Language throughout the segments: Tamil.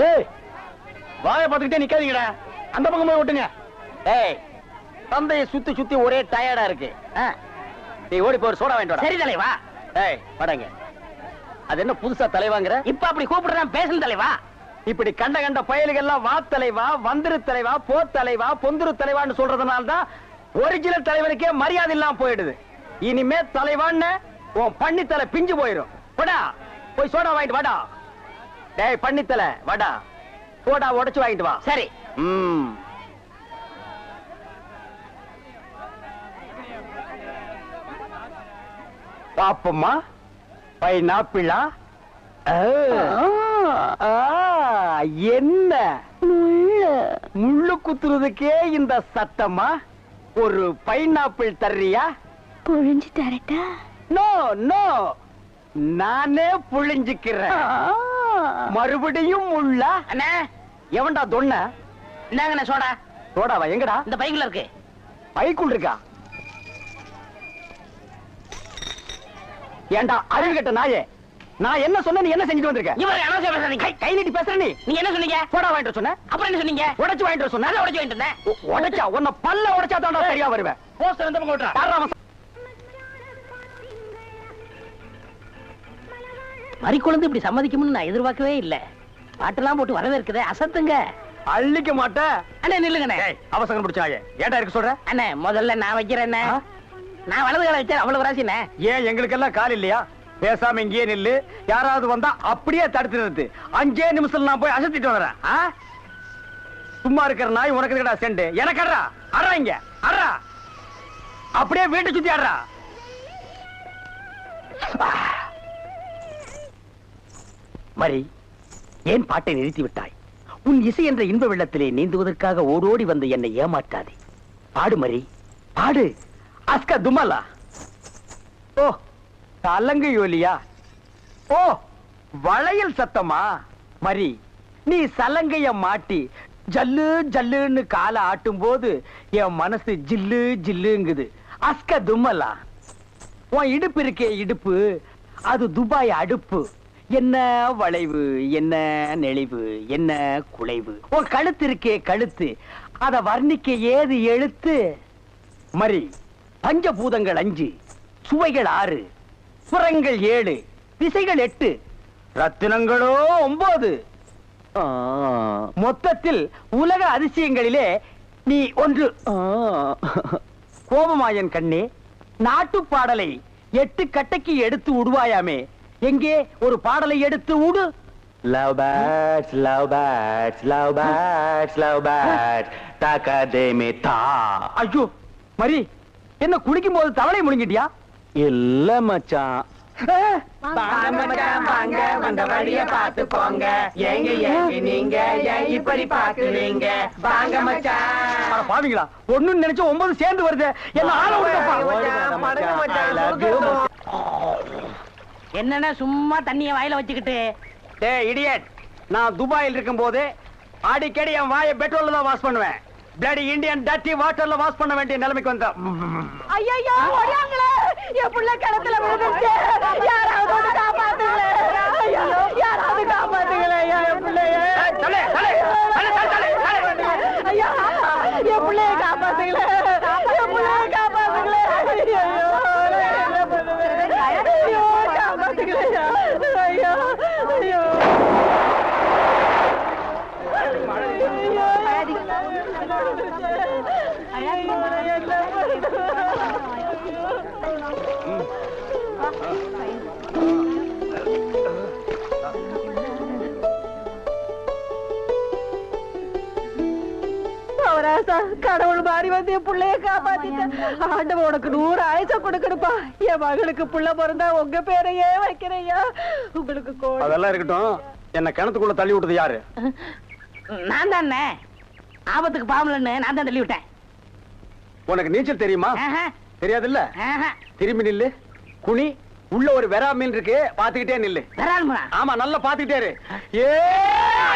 ஏய் வாய பார்த்துக்கிட்டே நிக்காதீங்கடா, அந்த பக்கம் போய் ஓட்டுங்க. ஏய் தந்தையை சுத்தி சுத்தி ஒரே டயர்டா இருக்கு. நீ ஓடி போய் சோடா வாங்கிட்டு வா. சரி தலைவா. ஏய் வாடங்க. அது என்ன புதுசா தலைவாங்கற? இப்ப அப்படி கூப்பிடுறேன் பேசணும் தலைவா. இப்படி கண்ட கண்ட பயலுகள் எல்லாம் வா தலைவா, வந்திரு தலைவா, போ தலைவா, பொந்துரு தலைவான்னு சொல்றதுனால தான் ஒரிஜினல் தலைவனுக்கே மரியாதை இல்லாம போயிடுது. இனிமே தலைவான்னு உன் பண்ணித்தலை பிஞ்சு போயிடும். வாடா போய் சோடா வாங்கிட்டு வாடா. டேய் பண்ணித்தலை வாடா, சோடா உடைச்சு வாங்கிட்டு வா. சரி. பாப்பம்மா பைனாப்பிளா? என்ன முள்ளு குத்துறதுக்கே இந்த சத்தமா? ஒரு பைனாப்பிள் தர்றியா? புழிஞ்சு தரட்டா? நோ நோ, நானே புழிஞ்சுக்கிறேன். மறுபடியும் முள்ளா? அண்ணே எவன்டா தொன்ன? என்னங்கண்ணே சோடா? சோடாவா எங்கடா? இந்த பைக்குள்ள இருக்கு. பைக்குள் இருக்கா? ஏண்டா அறிவு கட்ட நாயே, நான் என்ன சொன்ன நீ என்ன செஞ்சுட்டு வந்திருக்க? இவரை அனாவசியம் பேசுறீங்க. கை நீட்டி பேசுற நீ. நீங்க என்ன சொன்னீங்க? சோடா வாங்கிட்டு சொன்ன. அப்புறம் என்ன சொன்னீங்க? உடைச்சு வாங்கிட்டு சொன்ன. அத உடைச்சு வாங்கிட்டு வந்தேன். உடைச்சா உன்ன பல்ல உடைச்சா தான்டா சரியா வருவேன். போஸ்டர் எந்த பக்கம் ஓட்றா? பாறா மறி குழந்தை இப்படி சம்மதிக்கும்னு நான் எதிர்பார்க்கவே இல்ல. பாட்டெல்லாம் போட்டு வரவேற்குதே, அசத்துங்க. அள்ளிக்க மாட்டேன். அண்ணே நில்லுங்கண்ணே. அவசரம் பிடிச்சாயே ஏன்டா இருக்கு சொல்ற? அண்ணே முதல்ல நான் வைக்கிறேன். நான் வலது கால வச்சேன் அவ்வளவு ராசிண்ணே. ஏன் எங்களுக்கெல்லாம் கால் இல்லையா? பேசாம இங்கேயே நில்லு. யாராவது வந்தா அப்படியே தடுத்து நிறுத்து. 5 நிமிஷம் நான் போய் அசத்திட்டு வரேன். சும்மா இருக்கிற நாய் உனக்கு இருக்கடா செண்டு. எனக்கு அறா அறா இங்க அறா. அப்படியே வீட்டை சுத்தி ஆடுறா. மரி, ஏன் பாட்டை நிறுத்தி விட்டாய்? உன் இசை என்ற இன்ப வெள்ளத்திலே நீந்துவதற்காக ஓடோடி வந்து என்னை ஏமாற்றாதே. பாடு மரி, பாடு. அஸ்கா துமலா. ஓ தலங்கு யோலியா? ஓ வளையல் சத்தமா? மரி, நீ சலங்கைய மாட்டி ஜல்லு ஜல்லுன்னு காலை ஆட்டும் போது என் மனசு ஜில்லு ஜில்லுங்குது. அஸ்க தும்மலா. உன் இடுப்பு இருக்கே இடுப்பு, அது துபாய் அடுப்பு. என்ன வளைவு, என்ன நெளிவு, என்ன குலைவு. உன் கழுத்து இருக்கே கழுத்து, அத வர்ணிக்க ஏது எழுத்து? மரி, பஞ்சபூதங்கள் 5, சுவைகள் 6, புறங்கள் 7, திசைகள் 8, ரத்தினங்களோ 9. மொத்தத்தில் உலக அதிசயங்களிலே நீ ஒன்று. கோபமாயன் கண்ணே, நாட்டு பாடலை 8 கட்டைக்கு எடுத்து உடுவாயாமே, எங்கே ஒரு பாடலை எடுத்து உடு. Love birds, love birds, love birds, love birds, takademita. ஐயோ மரி, என்ன குளிக்கும் போது தவளை முழுங்கிட்டியா? இல்ல மச்சான். வாங்க மச்சான் வாங்க, வந்த வழிய பார்த்து போங்க. ஏங்க ஏங்க நீங்க ஏன் இப்படி பாக்குறீங்க? வாங்க மச்சான். பாவீங்களா, ஒண்ணுன்னு நினைச்சு 9 சேர்ந்து வருது. என்ன ஆள விடுங்கப்பா. என்னன்னா சும்மா தண்ணிய வாயில வச்சுக்கிட்டு? டேய் இடியட், நான் துபாயில் இருக்கும் போது அடிக்கடி என் வாயை பெட்ரோல்ல தான் வாஷ் பண்ணுவேன். பிளடி இந்தியன் டர்ட்டி வாட்டர்ல வாஷ் பண்ண வேண்டிய நிலைமைக்கு வந்தா. ஐயோ ஓடியாங்களே, என் புள்ள கிணத்துல விழுந்துச்சு. யாராவது வந்து காப்பாத்துங்களே. ஐயோ யாராவது காப்பாத்துங்களே. என் புள்ளைய தலே தலே தலே தலே தலே. ஐயோ என் புள்ளைய காப்பாத்துங்களே. என் புள்ளைய காப்பாத்துங்களே. ஐயோ என்ன பண்ணுவேன்? ஐயோ காப்பாத்துங்களே. ஐயோ ஐயோ கடவுள் மாறி வந்து என் பிள்ளைய காப்பாத்திட்டேன். ஆண்டவன் உனக்கு 100 ஆயுசம் கொடுக்கணுப்பா. என் மகளுக்கு புள்ள பிறந்தா உங்க பேரையே வைக்கிறையா. உங்களுக்கு அதெல்லாம் இருக்கட்டும். என்ன கிணத்துக்குள்ள தள்ளி விட்டது யாரு? நான் தானே. ஆபத்துக்கு பாவலன்னு நான் தான் தள்ளி விட்டேன். உனக்கு நீச்சல் தெரியுமா? தெரியாது இல்ல. திரும்பி நில்லு, குனி. உள்ள ஒரு வெரா மீன் இருக்கு, பாத்துக்கிட்டே நில்லு. ஆமா நல்லா பாத்துக்கிட்டே இரு. ஏ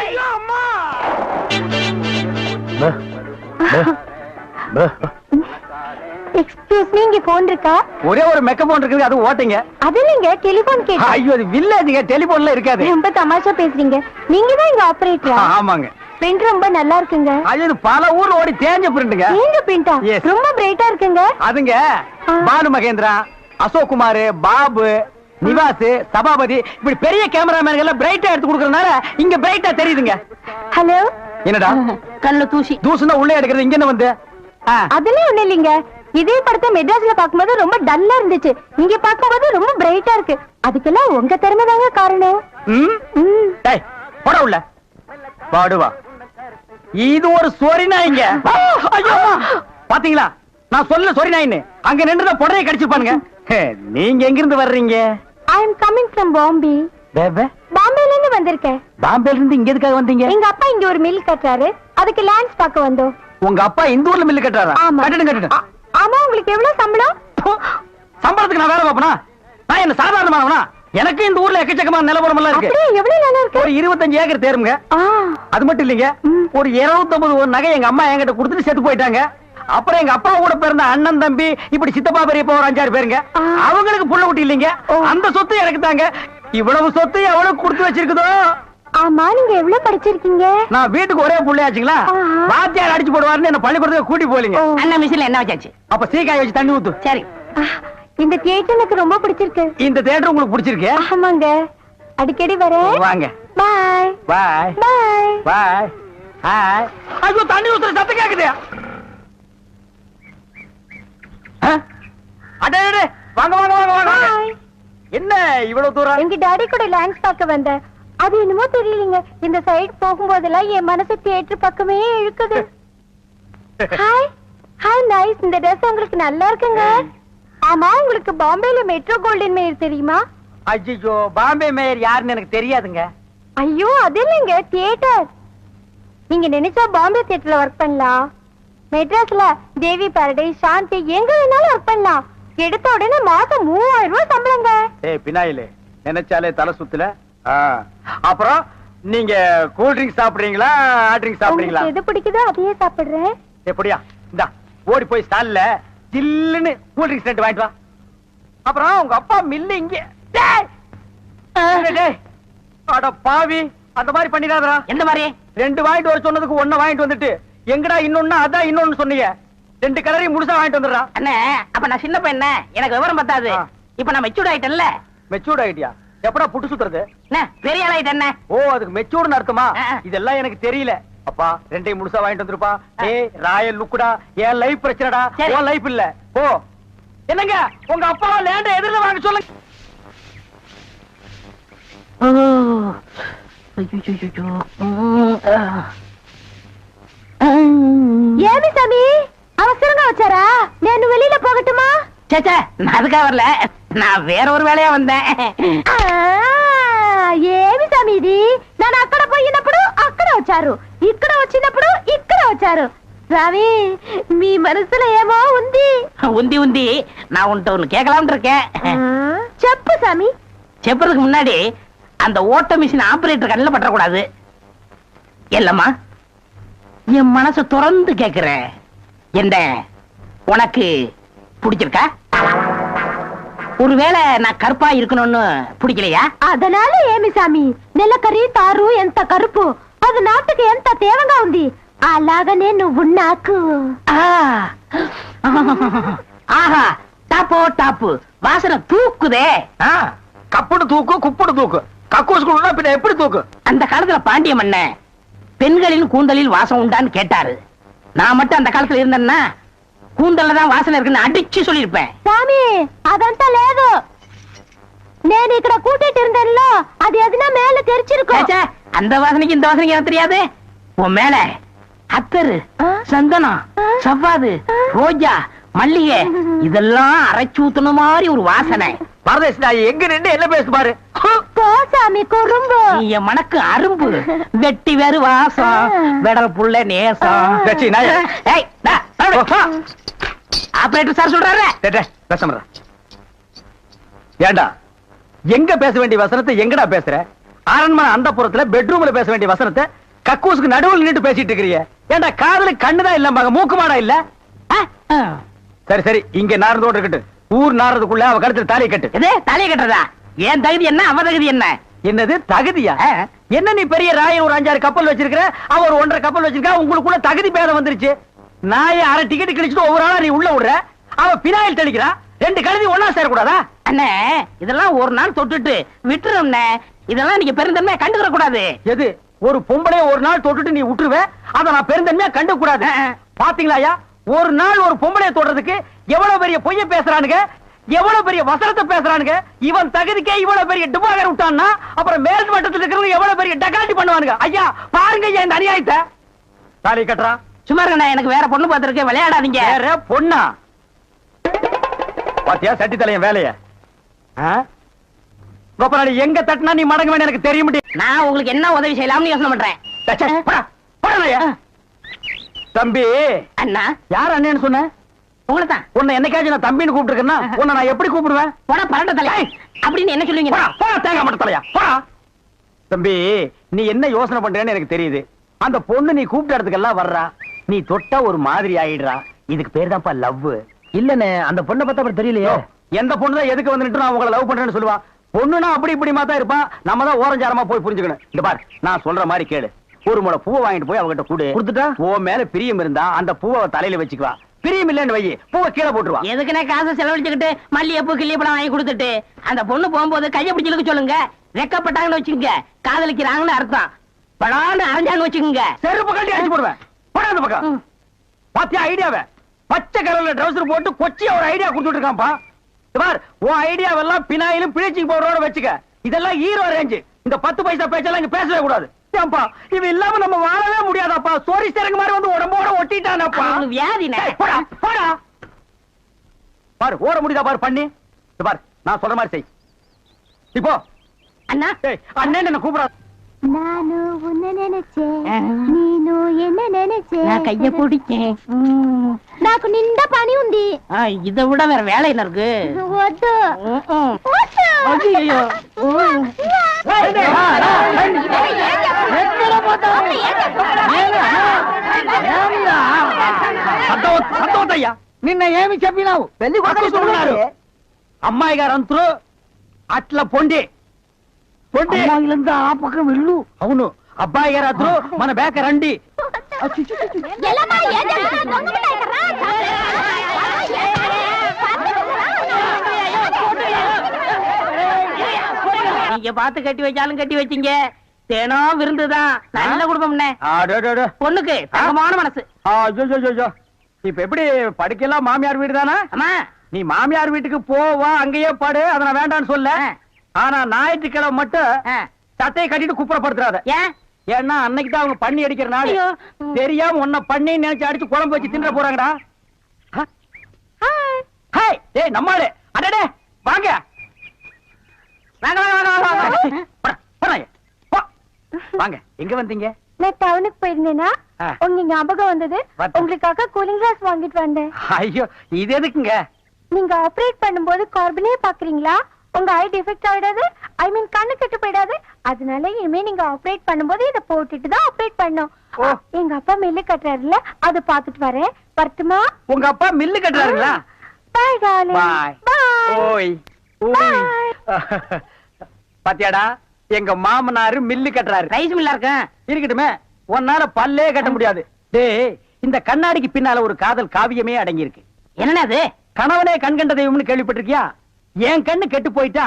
ஐயோ அம்மா. எக்ஸ்கியூஸ் மீ, இங்க போன் இருக்கா? ஒரே ஒரு மெக்க போன் இருக்குது, அது ஓட்டுங்க. அது இல்லைங்க, டெலிபோன் கேட்டு. ஐயோ, அது வில்லேஜுங்க, டெலிபோன்ல இருக்காது. ரொம்ப தமாஷா பேசுறீங்க. நீங்க தான் இங்க ஆபரேட்டரா? ஆமாங்க. பிரிண்ட் ரொம்ப நல்லா இருக்குங்க. அது பல ஊர்ல ஓடி தேஞ்ச பிரிண்டுங்க. நீங்க பிரிண்டா? Yes. ரொம்ப பிரைட்டா இருக்குங்க. அதுங்க பானு மகேந்திரா, அசோக் குமார், பாபு, நிவாஸ், சபாபதி இப்படி பெரிய கேமராமேன்கள் எல்லாம் பிரைட்டா எடுத்து கொடுக்கறதுனால இங்க பிரைட்டா தெரியுதுங்க. ஹலோ. என்னடா கல்ல தூசி தூசுனா உள்ளே எடுக்கிறது, இங்க என்ன வந்து? அதெல்லாம் ஒண்ணு இல்லைங்க. இதே படத்தை மெட்ராஸ்ல பாக்கும்போது ரொம்ப டல்லா இருந்துச்சு, இங்க பாக்கும்போது ரொம்ப பிரைட்டா இருக்கு. அதுக்கெல்லாம் உங்க திறமை தாங்க காரணம். டேய் போட உள்ள பாடுவா. இது ஒரு சொரி நாய்ங்க. ஐயோ பாத்தீங்களா, நான் சொல்ல சொரி நாயின்னு. அங்க நின்றுத புடவை கடிச்சிருப்பானுங்க. நீங்க எங்க இருந்து வர்றீங்க? ஐ அம் கமிங் ஃப்ரம் பாம்பே. பாம்பேல இருந்து வந்திருக்கேன். பாம்பேல இருந்து இங்க எதுக்காக வந்தீங்க? எங்க அப்பா இங்க ஒரு மில் கட்டுறாரு, அதுக்கு லேண்ட்ஸ் பார்க்க வந்தோம். உங்க அப்பா இந்த ஊர்ல மில்லு கட்டுறாரா? ஆமா. கட்டுங்க. ஆமா, உங்களுக்கு எவ்வளவு சம்பளம்? சம்பளத்துக்கு நான் வேலை பார்ப்பனா? நான் என்ன சாதாரணமானவனா? எனக்கு இந்த ஊர்ல எக்கச்சக்கமான நிலவரம் எல்லாம் இருக்கு. அப்படியே எவ்வளவு நிலம் இருக்கு? ஒரு 25 ஏக்கர் தேருங்க. அது மட்டும் இல்லைங்க, ஒரு 250 நகை எங்க அம்மா என்கிட்ட கொடுத்துட்டு செத்து போயிட்டாங்க. அப்புறம் எங்க அப்பா கூட பிறந்த அண்ணன் தம்பி இப்படி சித்தப்பா பெரியப்பா ஒரு 5-6 பேருங்க. அவங்களுக்கு புள்ள குட்டி இல்லைங்க. அந்த சொத்து எனக்கு தாங்க. இவ்வளவு சொத்து எவ்வளவு கொடுத்து வச்சிருக்குதோ. ஆமா, நீங்க எவ்வளவு படிச்சிருக்கீங்க? நான் வீட்டுக்கு ஒரே புள்ளையாச்சுங்களா, வாத்தியார் அடிச்சு போடுவாருன்னு என்ன பள்ளிக்கூடத்துக்கு கூட்டி போலீங்க. அண்ணன் மிஷின்ல என்ன வச்சாச்சு? அப்ப சீக்காய் வச்சு தண்ணி ஊத்து. சரி. இந்த தியேட்டர் எனக்கு ரொம்ப பிடிச்சிருக்கு. இந்த தியேட்டர் உங்களுக்கு பிடிச்சிருக்கு? ஆமாங்க, அடிக்கடி வரேன். வாங்க. பாய் பாய் பாய் பாய். ஹாய். ஐயோ, தண்ணி ஊத்துற சத்தம் கேக்குது. அடே வாங்க வாங்க வாங்க வாங்க. பாய். என்ன இவ்வளவு தூரம்? எங்க டாடி கூட லேண்ட்ஸ் பார்க்க வந்தேன். அது என்னமோ தெரியலங்க, இந்த சைடு போகும்போதெல்லாம் என் மனசு தியேட்டர் பக்கமே இழுக்குது. Hi hi, nice. இந்த ட்ரெஸ் உங்களுக்கு நல்லா இருக்குங்க. ஆமா, உங்களுக்கு பாம்பேல மெட்ரோ கோல்டன் மேயர் தெரியுமா? ஐயோ, பாம்பே மேயர் யாருன்னு எனக்கு தெரியாதுங்க. ஐயோ, அது இல்லைங்க, தியேட்டர். நீங்க நினைச்சா பாம்பே தியேட்டர்ல ஒர்க் பண்ணலாம். மெட்ராஸ்ல தேவி பாரடைஸ், சாந்தி எங்க வேணாலும் ஒர்க் பண்ணலாம். எடுத்த உடனே மாசம் 3000 ரூபாய் சம்பளங்க. ஏய் பினாயிலே, நினைச்சாலே தலை சுத்துல. அப்புறம் நீங்க கூல் ட்ரிங்க் சாப்பிடுறீங்களா, ஹாட் ட்ரிங்க் சாப்பிடுறீங்களா? உங்களுக்கு எது பிடிக்குதோ அதையே சாப்பிடுறேன். எப்படியா? இந்தா ஓடி போய் ஸ்டால்ல ஜில்லுன்னு கூல் ட்ரிங்க்ஸ் ரெண்டு வாங்கிட்டு வா. அப்புறம் உங்க அப்பா மில்லு இங்க. அட பாவி, அந்த மாதிரி பண்ணிடாதடா. எந்த மாதிரி? 2 வாங்கிட்டு வர சொன்னதுக்கு 1 வாங்கிட்டு வந்துட்டு எங்கடா இன்னொன்னு அதான் இன்னொன்னு சொன்னீங்க. 2 கலரையும் முழுசா வாங்கிட்டு வந்துடுறா. அண்ணே, அப்ப நான் சின்ன பையன், எனக்கு விவரம் பத்தாது. இப்ப நான் மெச்சூர்ட் ஆயிட்டேன்ல. மெச்சூர்ட் ஆயிட்டியா? எப்படா புட்டு சுத்துறது? பெரிய ஆள் ஆயிட்டேன். ஓ, அதுக்கு மெச்சூர்னு அர்த்தமா? இதெல்லாம் எனக்கு தெரியல. அப்பா 2 முழுசா வாங்கிட்டு வந்துருப்பா. ஏய் ராயல் லுக்குடா, என் லைஃப் பிரச்சனைடா, உன் லைஃப் இல்ல. ஓ என்னங்க, உங்க அப்பா லேண்ட எதிரில வாங்க சொல்லுங்க. ஏமி சாமி, அவசரங்க வச்சாரா? நான் வெளியில போகட்டுமா? சேச்சே, நான் அதுக்காக வரல, நான் வேற ஒரு வேலையா வந்தேன். ఏమి సమీది నన్ను అక్కడ పోయినప్పుడు అక్కడ వచ్చారు, ఇక్కడ వచ్చినప్పుడు ఇక్కడ వచ్చారు. రావి, మీ మనసులో ఏమో ఉంది. உந்தி நான் உன்கிட்ட ஒண்ணு கேட்கலாம்னு இருக்கேன். చెప్పు சாமி. செப்பறதுக்கு முன்னாடி அந்த ஓட்ட மிஷின் ஆபரேட்டர் கண்ணில் பற்றக்கூடாது. இல்லம்மா, என் மனசு திறந்து கேட்கிறேன். என்ன உனக்கு பிடிச்சிருக்கா? ஒருவேளை நான் கருப்பா இருக்கணும்னு பிடிக்கலையா? அதனால ఏమి సామి, నెలకరి తారు ఎంత కరుపు, అది నాటుకి ఎంత తేవగా ఉంది. అలాగనే నువ్వు నాకు. ஆஹா, டாப்போ டாப்பு, வாசனை தூக்குதே. கப்புடு தூக்கு, குப்புடு தூக்கு, கக்கூஸ் குடுனா பின்ன எப்படி தூக்கு? அந்த காலத்துல பாண்டிய மன்னன் பெண்களின் கூந்தலில் வாசம் உண்டான்னு கேட்டாரு. நான் மட்டும் அந்த காலத்துல இருந்தேன்னா கூந்தல்ல தான் வாசனை இருக்குன்னு அடிச்சு சொல்லிருப்பேன். சாமி, అదంతా లేదు. నేను ఇక్కడ కూటిட்டு இருந்தேன்ல, அது எதுனா மேல தெரிச்சிருக்கும். அந்த வாசனைக்கு இந்த வாசனைக்கு எனக்கு தெரியாது. உன் மேல அத்தரு, சந்தனம், சவ்வாது, ரோஜா, மல்லிகை இதெல்லாம் அரைச்சு ஊத்துன மாதிரி ஒரு வாசனை. பரதேசி நாய் எங்க நின்று என்ன பேசு பாரு. சாமி குறும்பு, நீ என் மனக்கு அரும்பு, வெட்டி வேறு வாசம், வெடல் புள்ள நேசம். ஆபரேட்டர் சார் சொல்றாரு. ஏண்டா எங்க பேச வேண்டிய வசனத்தை எங்கடா பேசுற? அரண்மனை அந்த புறத்துல பெட்ரூம்ல பேச வேண்டிய வசனத்தை கக்கூசுக்கு நடுவில் நின்று பேசிட்டு இருக்கிறீங்க. ஏண்டா காதுல கண்ணுதான் இல்ல, மூக்கு மாடா இல்ல? சரி சரி, இங்க நாரதோடு இருக்கட்டும். ஊர் நாரதுக்குள்ள அவ கழுத்துல தாலியை கட்டு. எது தலையை கட்டுறதா? ஏன் தகுதி என்ன, அவ தகுதி என்ன? என்னது தகுதியா? என்ன நீ பெரிய ராயன் ஒரு 5-6 கப்பல் வச்சிருக்கிற, அவ ஒரு 1.5 கப்பல் வச்சிருக்கா, உங்களுக்குள்ள தகுதி பேதம் வந்துருச்சு. நாயை அரை டிக்கெட் கிழிச்சிட்டு ஒவ்வொரு ஆளா நீ உள்ள விடுற, அவ பினாயில் தெளிக்கிறா. 2 கழுதி ஒன்னா சேரக்கூடாதா? அண்ணே இதெல்லாம் ஒரு நாள் தொட்டுட்டு விட்டுரும். இதெல்லாம் நீங்க பெருந்தன்மையா கண்டுக்கிற கூடாது. எது ஒரு பொம்பளைய ஒரு நாள் தொட்டுட்டு நீ விட்டுருவ, அத நான் பெருந்தன்மையா கண்டு கூடாது. பாத்தீங்களா, ஒரு நாள் ஒரு பொம்பளைய தொடுறதுக்கு எவ்வளவு பெரிய பொய்ய பேசுறானுங்க, எவ்வளவு பெரிய வசனத்தை பேசுறானுங்க. இவன் தகுதிக்கே இவ்வளவு பெரிய டிபாகர் விட்டான்னா அப்புறம் மேல் மட்டத்தில் இருக்கிறவங்க எவ்வளவு பெரிய டகாட்டி பண்ணுவானுங்க. ஐயா பாருங்க ஐயா இந்த அநியாயத்தை. தாலி கட்டுறா. சும்மா இருக்கண்ணே, எனக்கு வேற பொண்ணு பார்த்திருக்கேன், விளையாடாதீங்க. வேற பொண்ணா? பாத்தியா சட்டி தலையன் வேலைய? கோபாலி எங்க தட்டினா நீ மடங்க வேணும் எனக்கு தெரியும். நான் உங்களுக்கு என்ன உதவி செய்யலாம்னு யோசனை பண்றேன். தம்பி. அண்ணா. யார் அண்ணன்னு சொன்ன? உங்களை தான். உன்னை என்னைக்காச்சும் நான் தம்பின்னு கூப்பிட்டுருக்கேன்னா உன்னை நான் எப்படி கூப்பிடுவேன்? போடா பரட்ட தலை அப்படின்னு என்ன சொல்லுவீங்க? தேங்காய் மட்டும் தலையா போடா. தம்பி நீ என்ன யோசனை பண்றேன்னு எனக்கு தெரியுது. அந்த பொண்ணு நீ கூப்பிட்ட இடத்துக்கெல்லாம் வர்றா, நீ தொட்டா ஒரு மாதிரி ஆயிடுறா. இதுக்கு பேர் தான்ப்பா லவ். இல்லன்னு அந்த பொண்ணை பார்த்தா அப்புறம் தெரியலையோ. எந்த பொண்ணு தான் எதுக்கு வந்துட்டு நான் உங்களை லவ் பண்றேன்னு சொல்லுவா. பொண்ணுனா அப்படி இப்படிமா தான் இருப்பான். நம்ம தான் ஓரஞ்சாரமா போய் புரிஞ்சுக்கணும். இந்த பார் நான் சொல்ற மாதிரி கேளு. ஒரு முளை பூவை வாங்கிட்டு போய் அவகிட்ட கொடுத்துட்டா ஓ மேல பிரியம் இருந்தா அந்த பூவை தலையில வச்சுக்குவா. பிரியம் இல்லன்னு வை, பூவை கீழே போட்டுருவா. எதுக்குன்னு காசை செலவழிச்சுக்கிட்டு மல்லிகைப்பூ கிள்ளிப்பழம் வாங்கி கொடுத்துட்டு அந்த பொண்ணு போகும்போது கையை பிடிச்சிருக்க சொல்லுங்க. வெக்கப்பட்டாங்கன்னு வச்சுக்கோங்க, காதலிக்கிறாங்கன்னு அர்த்தம். படான்னு அரைஞ்சான்னு வச்சுக்கோங்க, செருப்பு கட்டி அடிச்சு போடுவேன். போடாத பக்கம். பாத்தியா ஐடியாவை? பச்சை கலர்ல ட்ரவுசர் போட்டு கொச்சியா ஒரு ஐடியா கொடுத்துட்டு இருக்கான்ப்பா. பார் உன் ஐடியாவெல்லாம் பினாயிலும் பிளீச்சிங் பவுடரோட வச்சுக்க. இதெல்லாம் ஹீரோ ரேஞ்சு. இந்த 10 பைசா பேச்செல்லாம் இங்க பேசவே கூடாது. ஏன்பா இது இல்லாம நம்ம வாழவே முடியாதாப்பா. சோரி சேரங்க மாதிரி வந்து உடம்போட ஒட்டிட்டானப்பா. வியாதினே. போடா போடா. பாரு ஓட முடியுதா பாரு பண்ணி. பார் நான் சொல்ற மாதிரி செய். இப்போ அண்ணா அண்ணன் என்ன கூப்பிடாத. நானு உன்னை நினைச்சேன், நீனு என்ன நினைச்சேன். நான் கைய பிடிச்சேன். నాకు నిండా పని ఉంది. இதை விட வேற வேலை என்ன இருக்கு? వద్దు. ஐயோ సంతోషయ్యా నిన్న ఏమి చెప్పినావు? పెళ్లి కొడుకున్నారు అమ్మాయి గారు అంతరు అట్లా పొండి పొండి ఆ పక్కన వెళ్ళు. అవును అబ్బాయి గారు అతరు మన బేక రండి. நீங்க பார்த்து கட்டி வச்சாலும் கட்டி வச்சீங்க, தேனம் விருந்துதான். நல்ல குடும்பம்னே. பொண்ணுக்கு தங்கமான மனசு. இப்ப எப்படி படுக்கலாம்? மாமியார் வீடு தானே? ஆமா. நீ மாமியார் வீட்டுக்கு போவா, அங்கேயே பாடு, அதை நான் வேண்டான்னு சொல்ல. ஆனா ஞாயிற்றுக்கிழமை மட்டும் சட்டையை கட்டிட்டு குப்புறப்படுத்துறாத. ஏன்? ஏன்னா அன்னைக்கு தான் அவங்க பண்ணி அடிக்கிற நாள். தெரியாம உன்னை பண்ணி நினைச்சு அடிச்சு குழம்பு வச்சு தின்ற போறாங்கடா. ஏய் நம்மாளு அடடே வாங்க வாங்க. எங்க வந்தீங்க? நான் டவுனுக்கு போயிருந்தேனா உங்க ஞாபகம் வந்தது. உங்களுக்காக கூலிங் கிளாஸ் வாங்கிட்டு வந்தேன். ஐயோ இது எதுக்குங்க? நீங்க ஆபரேட் பண்ணும்போது கார்பனே பாக்குறீங்களா? உங்க ஐ டிஃபெக்ட் ஆயிடாது, ஐ மீன் கண்ணு கெட்டு போயிடாது. அதனால இனிமே நீங்க ஆபரேட் பண்ணும்போது இதை போட்டுட்டு தான் ஆபரேட் பண்ணும். எங்க அப்பா மில்லு கட்டுறாருல, அதை பாத்துட்டு வரேன். வரட்டுமா? உங்க அப்பா மில்லு கட்டுறாருங்களா? Bye darling. பை. ஓய் ஓய். பாத்தியாடா எங்க மாமனாரு மில்லு கட்டுறாரு. ரைஸ் மில்லா இருக்கட்டுமே, உன்னால பல்லே கட்ட முடியாது. டேய் இந்த கண்ணாடிக்கு பின்னால ஒரு காதல் காவியமே அடங்கி இருக்கு. என்னன்னா அது? கணவனே கண் கண்ட தெய்வம்னு கேள்விப்பட்டிருக்கியா? என் கண்ணு கெட்டு போயிட்டா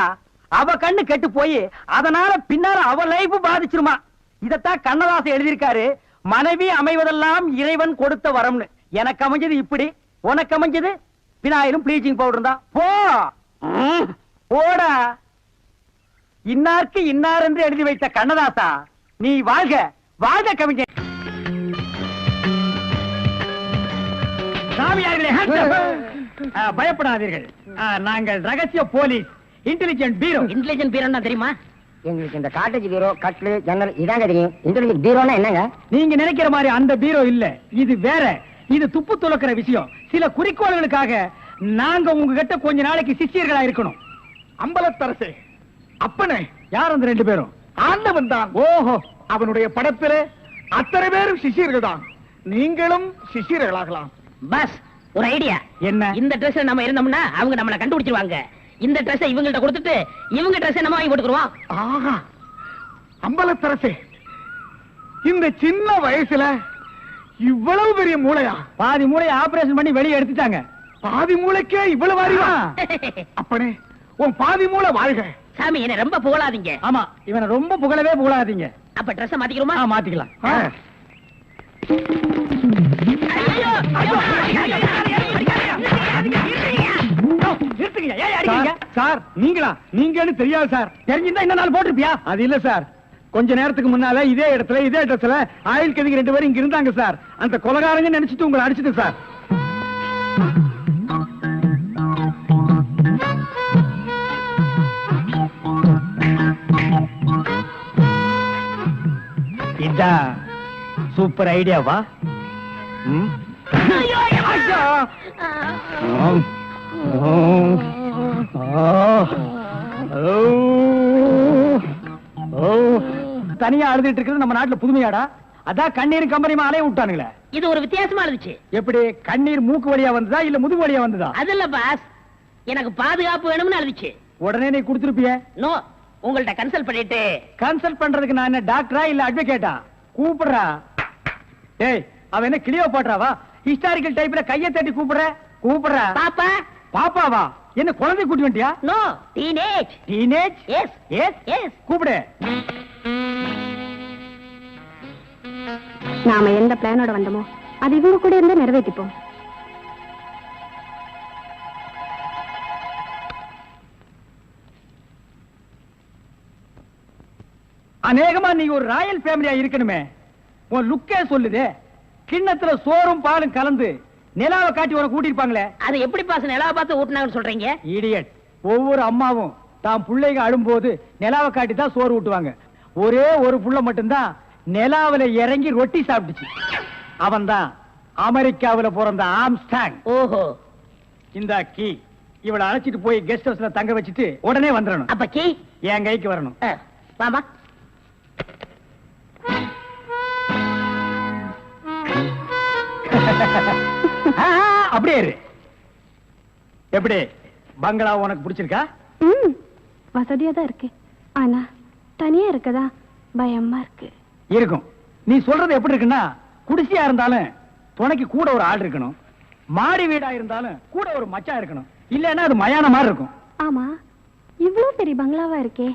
அவ கண்ணு கெட்டு போய் அதனால பின்னால அவ லைஃப் பாதிச்சிருமா. இதத்தான் கண்ணதாசன் எழுதியிருக்காரு. மனைவி அமைவதெல்லாம் இறைவன் கொடுத்த வரம்னு. எனக்கு அமைஞ்சது இப்படி, உனக்கு அமைஞ்சது பினாயிலும் ப்ளீச்சிங் பவுடர் தான். போ போடா. இன்னாருக்கு இன்னார் என்று எழுதி வைத்த கண்ணதாசா, நீ வாழ்க வாழ்க கவிஞர். பயப்படாதீர்கள், நாங்கள் ரகசிய போலீஸ், இன்டெலிஜென்ட் பீரோ. இன்டெலிஜென்ட் பீரோன்னா தெரியுமா? எங்களுக்கு இந்த காட்டேஜ் பீரோ, கட்லு, ஜன்னல் இதாங்க தெரியும். இன்டெலிஜென்ட் பீரோனா என்னங்க? நீங்க நினைக்கிற மாதிரி அந்த பீரோ இல்ல, இது வேற. இது துப்பு துளக்கிற விஷயம். சில குறிக்கோள்களுக்காக நாங்க உங்ககிட்ட கொஞ்ச நாளைக்கு சிஷியர்களா இருக்கணும். அம்பலத்தரசே, அப்பனே, யார் அந்த 2 பேரும்? ஆண்டவன் தான். ஓஹோ, அவனுடைய படத்திலே அத்தனை பேரும் சிஷியர்கள் தான். நீங்களும் சிஷியர்களாகலாம். பஸ் ஒரு ஐடியா. என்ன? இந்த Dress நம்ம இருந்தோம்னா அவங்க நம்மள கண்டுபிடிச்சிருவாங்க. இந்த Dress இவங்கள்ட்ட கொடுத்துட்டு இவங்க Dress நம்ம வாங்கி போட்டுக்குறோம். ஆஹா, அம்பலத்தரசே, இந்த சின்ன வயசுல இவ்வளவு பெரிய மூளையா? பாதி மூளையை ஆபரேஷன் பண்ணி வெளியே எடுத்துட்டாங்க. பாதி மூளைக்கே இவ்வளவு அறிவா? அப்பனே, உன் பாதி மூளை வாழ்க. சாமி, என்ன ரொம்ப புகழாதீங்க. ஆமா, இவனை ரொம்ப புகழவே புகழாதீங்க. அப்ப Dress மாத்திக்கிறோமா? மாத்திக்கலாம். சார், நீங்களா? நீங்கன்னு தெரியாது சார். தெரிஞ்சிருந்தா என்ன நாள் போட்டிருப்பியா? அது இல்ல சார், கொஞ்ச நேரத்துக்கு முன்னால இதே இடத்துல இதே ட்ரெஸ்ல ஆயில் கதிக்கு 2 பேரும் இங்க இருந்தாங்க சார். அந்த கொலகாரங்க நினைச்சிட்டு உங்களை அடிச்சிட்டு சார். இதான் சூப்பர் ஐடியாவா? தனியா அழுதுட்டு இருக்கிறது நம்ம நாட்டுல புதுமையாடா? அதான் கண்ணீர் கம்பெனிமா அலைய விட்டானுங்களே. இது ஒரு வித்தியாசமா இருந்துச்சு. எப்படி? கண்ணீர் மூக்கு வழியா வந்ததா இல்ல முதுகு வழியா வந்ததா? அது இல்ல பாஸ், எனக்கு பாதுகாப்பு வேணும்னு இருந்துச்சு. உடனே நீ கொடுத்துருப்பிய? நோ, உங்கள்ட்ட கன்சல்ட் பண்ணிட்டு. கன்சல்ட் பண்றதுக்கு நான் என்ன டாக்டரா இல்ல அட்வொகேட்டா? கூப்பிடுறா. ஏய், அவ என்ன கிளியோபாட்ராவா? ஹிஸ்டாரிக்கல் டைப்ல கையை தட்டி கூப்பிடுற? கூப்பிடுறா. பாப்பா. பாப்பாவா? என்ன குழந்தை கூட்டி வந்துட்டியா? No, teenage. Teenage? Yes yes yes. கூப்பிடு. நாம எந்த பிளானோட வந்தோமோ அது இவங்க கூட இருந்து நிறைவேற்றிப்போம். அநேகமா நீங்க ஒரு ராயல் ஃபேமிலியா இருக்கணுமே. உன் லுக்கே சொல்லுதே. கிண்ணத்துல சோறும் பாலும் கலந்து நிலாவை காட்டி உன கூட்டிருப்பாங்களே. அது எப்படி பாஸ் நிலாவை பார்த்து ஊட்டினாங்கன்னு சொல்றீங்க? இடியட். ஒவ்வொரு அம்மாவும் தாம் பிள்ளைங்க அழும்போது நிலாவை காட்டி தான் சோறு ஊட்டுவாங்க. ஒரே ஒரு புள்ள மட்டும்தான் நிலாவில இறங்கி ரொட்டி சாப்பிட்டுச்சு. அவன் தான் அமெரிக்காவில பிறந்த ஆம்ஸ்டாங். ஓஹோ. இந்த கீ இவளை அழைச்சிட்டு போய் கெஸ்ட் ஹவுஸ்ல தங்க வச்சுட்டு உடனே வந்துடணும். அப்ப கீ என் கைக்கு வரணும். வாமா. அப்படியே இரு. எப்படி பங்களா உனக்கு பிடிச்சிருக்கா? வசதியா தான் இருக்கு, ஆனா தனியா இருக்கதா பயமா இருக்கு. இருக்கும். நீ சொல்றது எப்படி இருக்குன்னா, குடிசையா இருந்தாலும் துணைக்கு கூட ஒரு ஆள் இருக்கணும், மாடி வீடா இருந்தாலும் கூட ஒரு மச்சான் இருக்கணும். இல்லன்னா அது மயான மாதிரி இருக்கும். ஆமா, இவ்வளவு பெரிய பங்களாவா இருக்கே,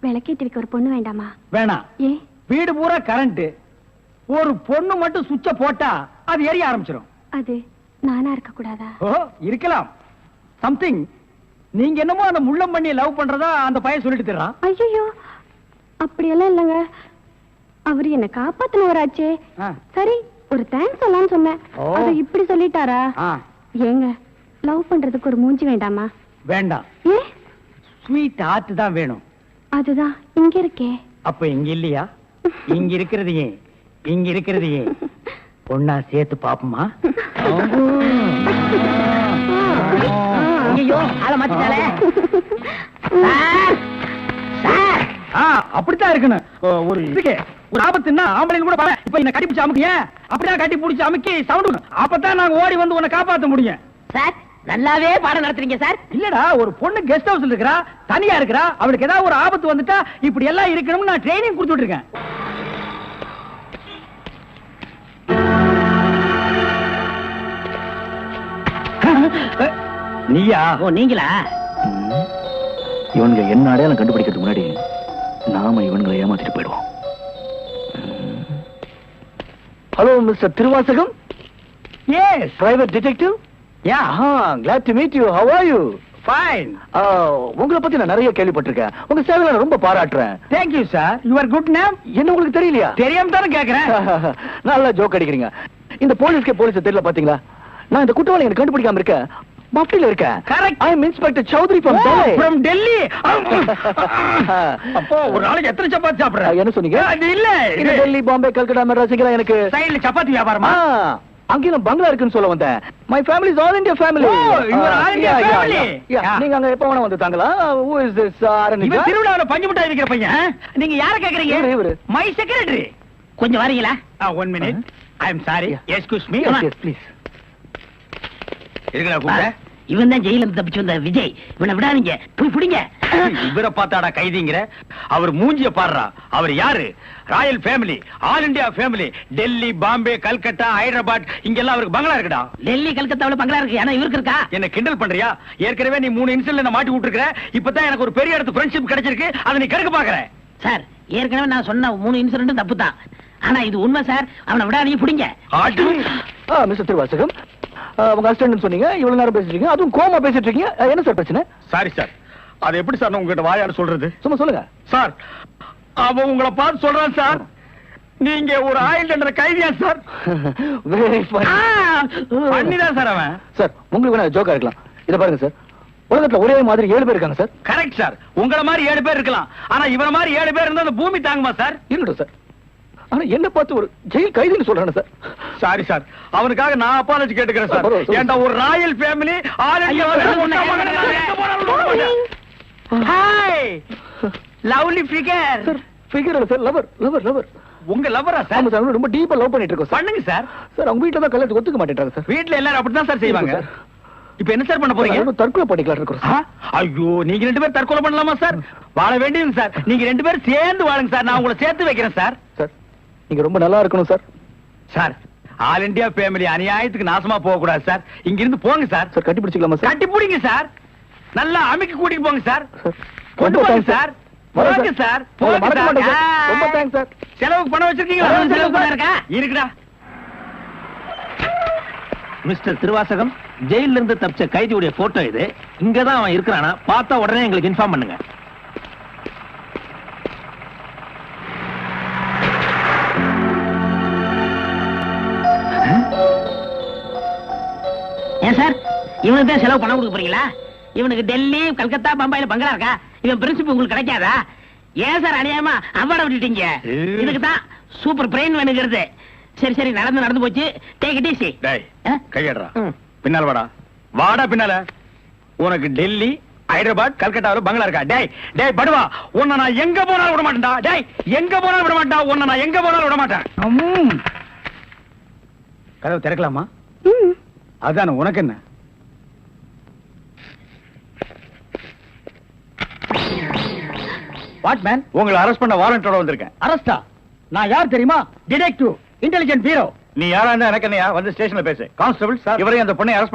விளக்கேற்றிருக்க ஒரு பொண்ணு வேண்டாமா? வேணாம். ஏ? வீடு பூரா கரண்ட், ஒரு பொண்ணு மட்டும் சுவிட்ச போட்டா அது எரிய ஆரம்பிச்சிடும். அது நானா இருக்க கூடாதா? ஓ, இருக்கலாம். சம்திங். நீங்க என்னமோ அந்த முள்ளம் பண்ணி லவ் பண்றதா அந்த பையன் சொல்லிட்டு தர்றான். ஐயோ, அப்படியெல்லாம் இல்லங்க. அவரு என்ன காப்பாத்தினவராச்சே. சரி, ஒரு தேங்க்ஸ் சொல்லலாம்னு சொன்னேன். அது இப்படி சொல்லிட்டாரா? ஏங்க, லவ் பண்றதுக்கு ஒரு மூஞ்சி வேண்டாமா? வேண்டாம். ஏ? ஸ்வீட் ஹார்ட் தான் வேணும். அதுதான் இங்க இருக்கே. அப்ப இங்க இல்லையா? இங்க இருக்கிறது ஏன், இங்க இருக்கிறது ஏன் ஒன்னா சேர்த்து பாப்போமா? ஐயோ, ஆள மாத்திட்டாளே. அப்படித்தான் இருக்கணும். ஒரு இதுக்கு ஒரு ஆபத்துன்னா ஆம்பளைங்க கூட பாரு. இப்ப என்ன கட்டி பிடிச்சு அமுக்கிய, அப்படியே கட்டி பிடிச்சு அமுக்கி சவுண்ட், அப்பதான் நாங்க ஓடி வந்து உன்னை காப்பாத்த முடியும். சார், நல்லாவே பாடம் நடத்துறீங்க சார். இல்லடா, ஒரு பொண்ணு கெஸ்ட் ஹவுஸ்ல இருக்கறா, தனியா இருக்கறா, அவளுக்கு ஏதாவது ஒரு ஆபத்து வந்துட்டா இப்படி எல்லாம் இருக்கணும்னு நான் ட்ரைனிங் கொடுத்துட்டு இருக்கேன். நீயா? ஓ, நீங்களா? இவனுங்க என்ன அடையாளம் கண்டுபிடிக்கிறதுக்கு முன்னாடி நாம இவனுங்களை ஏமாத்திட்டு போயிடுவோம். Hello mister Thiruvasagam. Yes, private detective. Ya, glad to meet you. How are you? fine. உங்களை பத்தி நான் நிறைய கேள்விப்பட்டிருக்கேன். உங்க சேவையில நான் ரொம்ப பாராட்டுறேன். Thank you sir. Your good name? என்ன உங்களுக்கு தெரியலையா? தெரியாம தானே கேக்குறேன். நல்லா ஜோக் அடிக்கிறீங்க. இந்த போலீஸ்க்கே போலீஸ் தெரியல பாத்தீங்களா? நான் இந்த குற்றவாளி எனக்கு கண்டுபிடிக்காம இருக்கேன். மஃப்டில இருக்கேன். Correct. I am Inspector Chowdhury from Delhi. From Delhi. அப்போ ஒரு நாளைக்கு எத்தனை சப்பாத்தி சாப்பிடுற? என்ன சொன்னீங்க? அது இல்ல, இந்த டெல்லி, பாம்பே, கல்கட்டா, மெட்ராஸ்ல எனக்கு சைடுல சப்பாத்தி வியாபாரமா? அங்கேயும் பங்களா இருக்குன்னு சொல்ல வந்தேன். My family is all India family. You are all India family. நீங்க அங்க எப்ப வேணா வந்து தாங்களா? Who is this? இவன் திருவிழாவுல பஞ்சு மிட்டாய் விக்கிற பையன். நீங்க யார கேக்குறீங்க? இவரு. My secretary. கொஞ்சம் வரீங்களா? 1 minute. I am sorry. Excuse me. Yes, please. இருக்கடா கூப்பிட்ட. இவன் தான் ஜெயில இருந்து தப்பிச்சு வந்த விஜய். இவனை விடாதீங்க, போய் பிடிங்க. இவரை பார்த்தாடா கைதிங்கிற? அவர் மூஞ்சிய பாடுறா. அவர் யாரு? Royal family, all India family. Delhi, Bombay, Calcutta, Hyderabad இங்கெல்லாம் அவருக்கு பங்களா இருக்குடா. டெல்லி கல்கத்தாவுல பங்களா இருக்கு, ஆனா இவருக்கு இருக்கா? என்ன கிண்டல் பண்றியா? ஏற்கனவே நீ 3 இன்சிடென்ட்ல என்ன மாட்டி விட்டுருக்க. இப்பதான் எனக்கு ஒரு பெரிய இடத்து ஃப்ரெண்ட்ஷிப் கிடைச்சிருக்கு. அதை நீ கெடுக்க பாக்குற. சார், ஏற்கனவே நான் சொன்ன 3 இன்சிடென்ட் தப்பு தான். ஆனா இது உண்மை சார். அவனை விடாதீங்க, பிடிங்க. மிஸ்டர் திருவாசகம், உங்க அசிஸ்டன்ட் சொன்னீங்க, இவ்வளவு நேரம் பேசிட்டு இருக்கீங்க, அதுவும் கோமா பேசிட்டு இருக்கீங்க. என்ன சார் பிரச்சனை? Sorry sir. அது எப்படி சார் உங்ககிட்ட வாயால சொல்றது? சும்மா சொல்லுங்க சார். அவன் உங்களை பார்த்து சொல்றான் சார், நீங்க ஒரு ஆயில் என்ற கைதியா சார்? Very fun. பண்ணிதான் சார் அவன். சார், உங்களுக்கு வேணா ஜோக்கா இருக்கலாம். இத பாருங்க சார், உலகத்துல ஒரே மாதிரி 7 பேர் இருக்காங்க சார். Correct sir. உங்கள மாதிரி 7 பேர் இருக்கலாம். ஆனா இவர மாதிரி 7 பேர் இருந்தா அந்த பூமி தாங்குமா சார்? இருக்கட்டும் சார். ஆனா என்ன பார்த்து ஒரு ஜெயில் கைதின்னு சொல்றானே சார். Sorry sir. அவனுக்காக நான் அப்பாலஜி கேட்டுக்கிறேன் சார். பரவாயில்ல, ஏண்டா ஒரு Royal family, all India hi lovely figure. Sir, figure இல்ல சார், லவர் லவர் லவர். உங்க லவ்வரா சார்? ஆமா சார், ரொம்ப டீப்பா லவ் பண்ணிட்டு இருக்கோம் சார். பண்ணுங்க சார். சார், அவங்க வீட்ல தான் கல்யாணத்துக்கு ஒத்துக்க மாட்டேன்றாங்க சார். வீட்ல எல்லாரும் அப்படிதான் சார் செய்வாங்க. சார், இப்போ என்ன சார் பண்ண போறீங்க? நம்ம தற்கொலை பண்ணிக்கலாம் இருக்கோம் ஆ? சார். ஐயோ, நீங்க 2 பேரும் தற்கொலை பண்ணலாமா சார்? வாழ வேண்டியது சார். நீங்க 2 பேரும் சேர்ந்து வாழுங்க சார். நான் உங்களை சேர்த்து வைக்கிறேன் சார். சார், நீங்க ரொம்ப நல்லா இருக்கணும் sir. Sir, all India family அநியாயத்துக்கு நாசமா போக கூடாது சார். இங்க இருந்து போங்க சார். சார், கட்டி பிடிச்சிக்கலாமா சார்? கட்டி பிடிங்க சார். நல்லா அமுக்கி கூட்டிட்டு போங்க சார். சார், கொண்டு ரொம்ப போங்க thanks சார். வரேன் போங்க சார். உங்களை போங்க மறக்க சார். மாட்டேன் சார். ரொம்ப தேங்க்ஸ் சார். செலவுக்கு பணம் வச்சிருக்கீங்களா? செலவு பணம் இருக்கா? இருக்குடா. மிஸ்டர் திருவாசகம், ஜெயில இருந்து தப்பிச்ச கைதியுடைய போட்டோ இது. இங்கதான் அவன் இருக்கிறானா, பார்த்தா உடனே எங்களுக்கு இன்ஃபார்ம் பண்ணுங்க. ஏன் சார், இவனுக்கு தான் செலவு பணம் கொடுக்க போறீங்களா? இவனுக்கு டெல்லி, கல்கத்தா, பம்பாயில பங்களா இருக்கா? இவன் பிரின்சிபல் உங்களுக்கு கிடைக்காதா? ஏன் சார் அநியாயமா அவார்ட விட்டுட்டீங்க? இதுக்கு தான் சூப்பர் பிரெயின் வேணுங்கிறது. சரி சரி, நடந்து போச்சு. Take it easy. டேய், கையடா. பின்னால வாடா. வாடா பின்னால. உனக்கு டெல்லி, ஹைதராபாத், கல்கட்டாவுல பங்களா இருக்கா? டேய் டேய் படுவா, உன்னை நான் எங்க போனாலும் விட மாட்டேன்டா. டேய், எங்க போனாலும் விட மாட்டா. உன்னை நான் எங்க போனாலும் விட மாட்டேன். கதவு திறக்கலாமா? அதான, உனக்கு என்ன? What man? உங்களை அரெஸ்ட் பண்ண வாரண்டோட வந்திருக்கேன். அரஸ்டா? நான் யார் தெரியுமா? Detective, intelligent bureau. நீ யாரா இருந்தா எனக்கு என்னையா? வந்து ஸ்டேஷன்ல பேசு. கான்ஸ்டபிள் சார், இவரையும் அந்த பொண்ணை அரெஸ்ட்